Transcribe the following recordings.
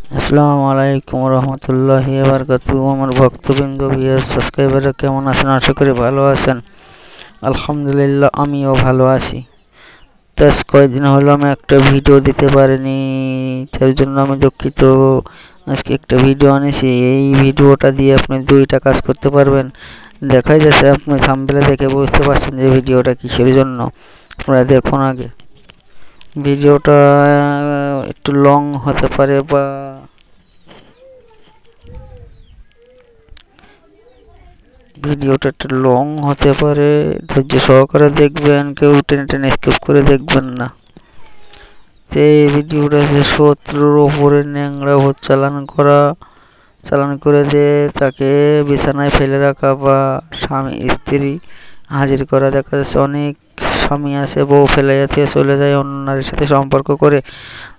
আসসালামু আলাইকুম রহমতুল্লাহি ওয়া বারাকাতুহু। আমার ভক্তবৃন্দ ভিউয়ার্স সাবস্ক্রাইবাররা কেমন আছেন? আশা করি ভালো আছেন। আলহামদুলিল্লাহ আমিও ভালো আছি। তো কয়েকদিন হলো আমি একটা ভিডিও দিতে পারিনি, তার জন্য আমি দুঃখিত। আজকে একটা ভিডিও আনেছি, এই ভিডিওটা দিয়ে আপনি দুইটা কাজ করতে পারবেন। দেখাই যাচ্ছে, আপনি থাম্বনেলে দেখে বুঝতে পারছেন যে ভিডিওটা কিসের জন্য। আপনারা দেখুন আগে। ভিডিওটা একটু লং হতে পারে বা ভিডিওটা একটু লং হতে পারে, ধৈর্য সহকারে দেখবেন, কেউ টেনে টেনে স্কিপ করে দেখবেন না। তো এই ভিডিওটা আছে 70-র উপরে ন্যাংরা ভূত চালান করে দিয়ে তাকে বিছানায় ফেলে রাখা বা স্বামী স্ত্রী হাজির করা। দেখা যাচ্ছে অনেক স্বামী আছে, বউ ফেলাইয়া দিয়ে চলে যায় অন্য নারীর সাথে সম্পর্ক করে।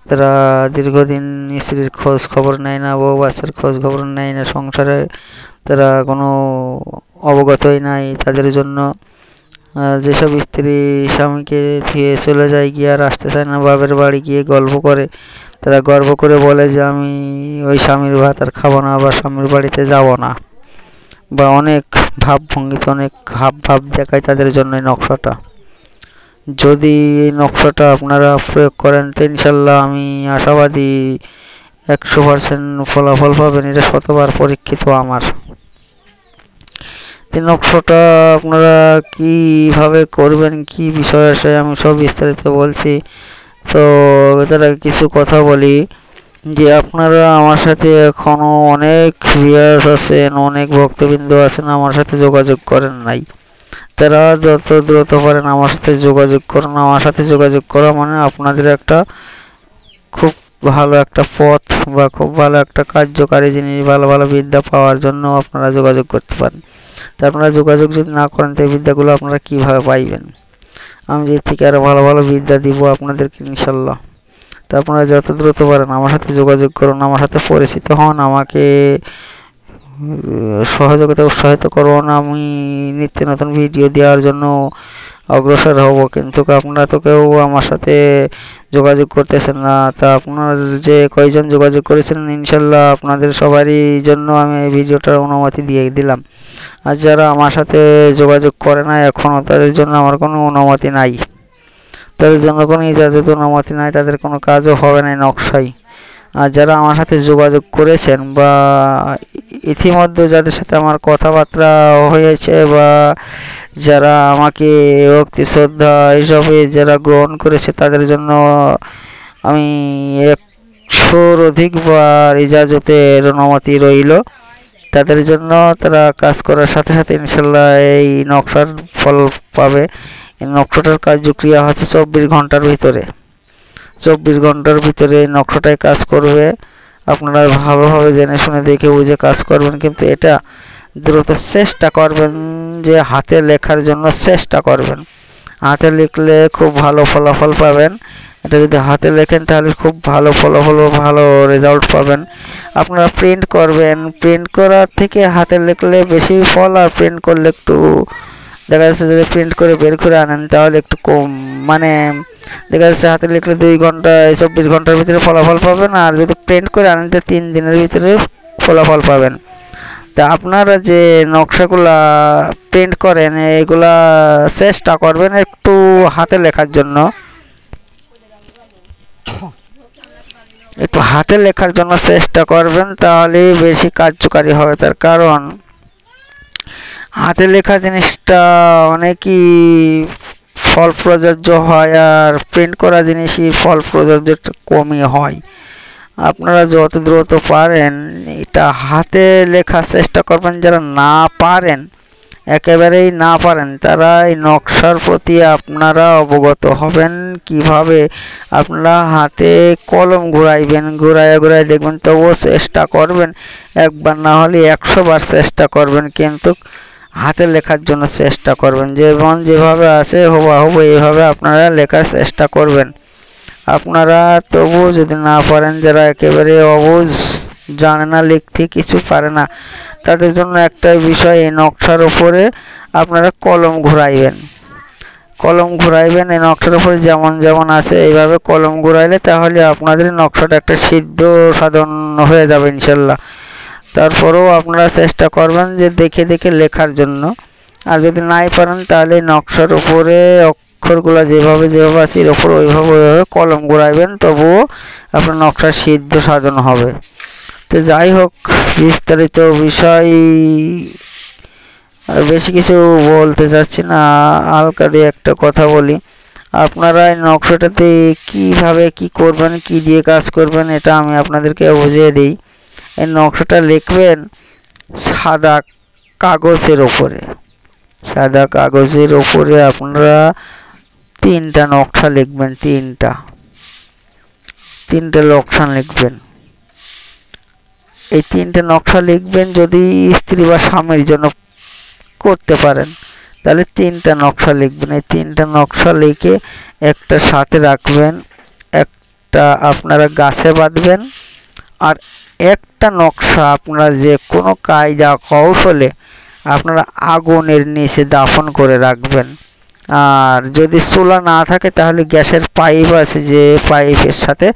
তারা দীর্ঘদিন স্ত্রীর খোঁজ খবর নেয় না, বউ বাচ্চার খোঁজ খবর নেয় না, সংসারে তারা কোনো অবগতই নাই। তাদের জন্য যেসব স্ত্রী স্বামীকে ধুয়ে চলে যায়, গিয়ে আর আসতে চায় না, বাপের বাড়ি গিয়ে গল্প করে, তারা গর্ব করে বলে যে আমি ওই স্বামীর ভাত আর খাবো না বা স্বামীর বাড়িতে যাব না, বা অনেক ভাবভঙ্গিতে অনেক হাব দেখায় তাদের জন্য এই নকশাটা। যদি এই নকশাটা আপনারা প্রয়োগ করেন তো ইনশাল্লাহ আমি আশাবাদী 100% ফলাফল পাবেন। এটা শতবার পরীক্ষিত আমার। এই নকশাটা আপনারা কিভাবে করবেন, কি বিষয় আসে, আমি সব বিস্তারিত বলছি। তো তারা কিছু কথা বলি যে আপনারা আমার সাথে এখনো অনেক ভিউয়ার্স আছেন, অনেক ভক্তবৃন্দ আছেন, আমার সাথে যোগাযোগ করেন নাই। তারা যত দ্রুত পারেন আমার সাথে যোগাযোগ করুন। আমার সাথে যোগাযোগ করা মানে আপনাদের একটা খুব ভালো একটা পথ বা খুব ভালো একটা কার্যকারী জিনিস, ভালো ভালো বিদ্যা পাওয়ার জন্য আপনারা যোগাযোগ করতে পারেন। তা আপনারা যোগাযোগ যদি না করেন তো এই বিদ্যাগুলো আপনারা কিভাবে পাইবেন? আমি এর থেকে আরো ভালো ভালো বিদ্যা দিব আপনাদেরকে ইনশাল্লাহ। তো আপনারা যত দ্রুত পারেন আমার সাথে যোগাযোগ করুন, আমার সাথে পরিচিত হন, আমাকে সহযোগিতা উৎসাহিত করুন। আমি নিত্য নতুন ভিডিও দেওয়ার জন্য অগ্রসর হব, কিন্তু আপনারা তো কেউ আমার সাথে যোগাযোগ করতেছেন না। তা আপনার যে কয়জন যোগাযোগ করেছেন ইনশাল্লাহ আপনাদের সবারই জন্য আমি এই ভিডিওটার অনুমতি দিয়ে দিলাম। আর যারা আমার সাথে যোগাযোগ করে না এখনও, তাদের জন্য আমার কোনো অনুমতি নাই, তাদের জন্য কোনো ইজাজত অনুমতি নাই, তাদের কোনো কাজও হবে না নকশায়। আর যারা আমার সাথে যোগাযোগ করেছেন বা ইতিমধ্যে যাদের সাথে আমার কথাবার্তা হয়েছে বা যারা আমাকে ভক্তি শ্রদ্ধা হিসাবে যারা গ্রহণ করেছে, তাদের জন্য আমি 100-র অধিকবার ইজাজতের অনুমতি রইল। তাদের জন্য তারা কাজ করার সাথে সাথে ইনশাল্লাহ এই নকশার ফল পাবে। এই নকশাটার কার্যক্রিয়া হচ্ছে 24 ঘন্টার ভিতরে। 24 ঘন্টার ভিতরে এই নকশাটায় কাজ করবে। আপনারা ভালোভাবে জেনে শুনে দেখে বুঝে কাজ করবেন, কিন্তু এটা দ্রুত চেষ্টা করবেন যে হাতে লেখার জন্য চেষ্টা করবেন। হাতে লিখলে খুব ভালো ফলাফল পাবেন। এটা যদি হাতে লেখেন তাহলে খুব ভালো ফলাফল ও ভালো রেজাল্ট পাবেন। আপনারা প্রিন্ট করবেন, প্রিন্ট করার থেকে হাতে লিখলে বেশি ফল, আর প্রিন্ট করলে একটু দেখা যাচ্ছে যদি প্রিন্ট করে বের করে আনেন তাহলে একটু কম, মানে দেখা যাচ্ছে হাতে লিখলে 2 ঘন্টা 24 ঘন্টার ভিতরে ফলাফল পাবেন, আর যদি প্রিন্ট করে আনেন তো 3 দিনের ভিতরে ফলাফল পাবেন। তা আপনারা যে নকশাগুলা প্রিন্ট করেন এইগুলা চেষ্টা করবেন একটু হাতে লেখার জন্য, একটু হাতে লেখার জন্য চেষ্টা করবেন, তাহলে বেশি কার্যকারী হবে। তার কারণ হাতে লেখা জিনিসটা অনেকই ফল প্রযোজ্য হয়, আর প্রিন্ট করা জিনিসই ফল প্রযোজ্য কমই হয়। আপনারা যত দ্রুত পারেন এটা হাতে লেখার চেষ্টা করবেন। যারা না পারেন, একেবারেই না পারেন, তারা এই নকশার প্রতি আপনারা অবগত হবেন কিভাবে। আপনারা হাতে কলম ঘুরাইবেন, ঘুরাইয়া দেখবেন, তবুও চেষ্টা করবেন, একবার না হলে 100 বার চেষ্টা করবেন, কিন্তু হাতে লেখার জন্য চেষ্টা করবেন। যেভাবে আছে হুবহু এইভাবে আপনারা লেখার চেষ্টা করবেন। আপনারা তবু যদি না পারেন, যারা একেবারে অবুঝ, জানে না লিখতে, কিছু পারে না, তাদের জন্য একটাই বিষয়, এই নকশার উপরে আপনারা কলম ঘুরাইবেন। কলম ঘুরাইবেন এই নকশার উপরে যেমন যেমন আছে এইভাবে কলম ঘুরাইলে তাহলে আপনাদের নকশাটা একটা সিদ্ধ সাধন হয়ে যাবে ইনশাল্লাহ। তারপরেও আপনারা চেষ্টা করবেন যে দেখে দেখে লেখার জন্য। আর যদি নাই পারেন তাহলে নকশার উপরে অক্ষরগুলো যেভাবে যেভাবে আছে এর উপর ওইভাবে ওইভাবে কলম ঘুরাইবেন, তবুও আপনার নকশা সিদ্ধ সাধন হবে। তো যাই হোক, বিস্তারিত বিষয় আর বেশি কিছু বলতে চাচ্ছি না, হালকারি একটা কথা বলি। আপনারা এই নকশাটাতে কিভাবে কি করবেন, কি দিয়ে কাজ করবেন, এটা আমি আপনাদেরকে বুঝিয়ে দিই। এই নকশাটা লিখবেন সাদা কাগজের ওপরে। সাদা কাগজের ওপরে আপনারা 3টা নকশা লিখবেন, 3টা নকশা লিখবেন। এই 3টে নকশা লিখবেন, যদি স্ত্রী বা স্বামীর জন্য করতে পারেন তাহলে 3টা নকশা লিখবেন। এই 3টা নকশা লিখে একটা সাথে রাখবেন, একটা আপনারা গাছে বাঁধবেন, আর একটা নকশা আপনারা যে কোনো কায়দা কৌশলে আপনারা আগুনের নিচে দাফন করে রাখবেন। আর যদি চুলা না থাকে তাহলে গ্যাসের পাইপ আছে, যে পাইপের সাথে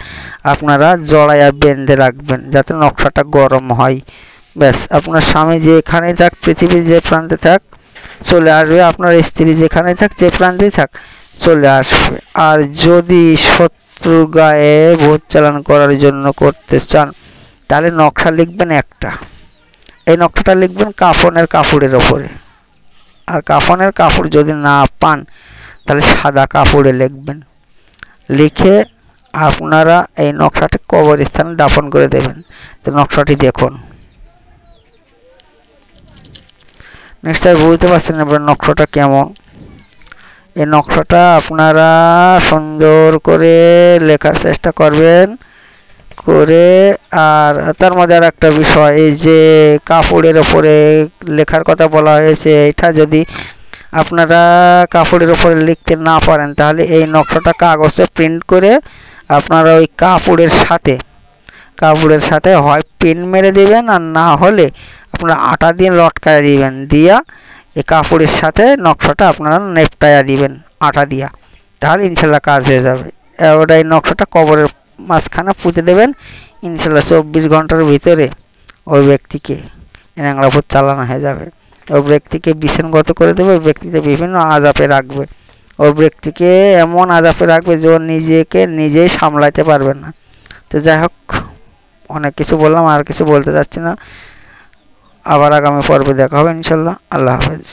আপনারা জড়াইয়া বেঁধে রাখবেন যাতে নকশাটা গরম হয়। ব্যাস, আপনার স্বামী যেখানেই থাক, পৃথিবীর যে প্রান্তে থাক, চলে আসবে। আপনার স্ত্রী যেখানেই থাক, যে প্রান্তেই থাক, চলে আসবে। আর যদি শত্রু গায়ে ভোট চালান করার জন্য করতে চান তাহলে নকশা লিখবেন একটা। এই নকশাটা লিখবেন কাফনের কাপড়ের ওপরে। আর কাফনের কাপড় যদি না পান তাহলে সাদা কাপড়ে লিখবেন। লিখে আপনারা এই নকশাটি কবরস্থানে দাফন করে দেবেন। তো নকশাটি দেখুন, নিশ্চয় বুঝতে পারছেন এবার নকশাটা কেমন। এই নকশাটা আপনারা সুন্দর করে লেখার চেষ্টা করবেন করে। আর তার মধ্যে আর একটা বিষয়, এই যে কাপড়ের ওপরে লেখার কথা বলা হয়েছে, এটা যদি আপনারা কাপড়ের ওপরে লিখতে না পারেন তাহলে এই নকশাটা কাগজে প্রিন্ট করে আপনারা ওই কাপড়ের সাথে হয় পিন মেরে দিবেন, আর না হলে আপনারা আটা দিয়ে লটকায় দিবেন। দিয়া এই কাপড়ের সাথে নকশাটা আপনারা নেপটায়া দিবেন আটা দিয়া, তাহলে ইনশাল্লাহ কাজ হয়ে যাবে। ওটা এই নকশাটা কবরের মাঝখানে পুঁতে দেবেন। ইনশাল্লাহ 24 ঘন্টার ভিতরে ওই ব্যক্তিকে ন্যাংরাপুর চালানো হয়ে যাবে। ওই ব্যক্তিকে বিছানগত করে দেবে, ওই ব্যক্তিকে বিভিন্ন আযাবে রাখবে। ওই ব্যক্তিকে এমন আযাবে রাখবে যে ও নিজেকে নিজেই সামলাতে পারবে না। তো যাই হোক, অনেক কিছু বললাম, আর কিছু বলতে চাচ্ছি না। আবার আগামী পর্বে দেখা হবে ইনশাল্লাহ। আল্লাহ হাফেজ।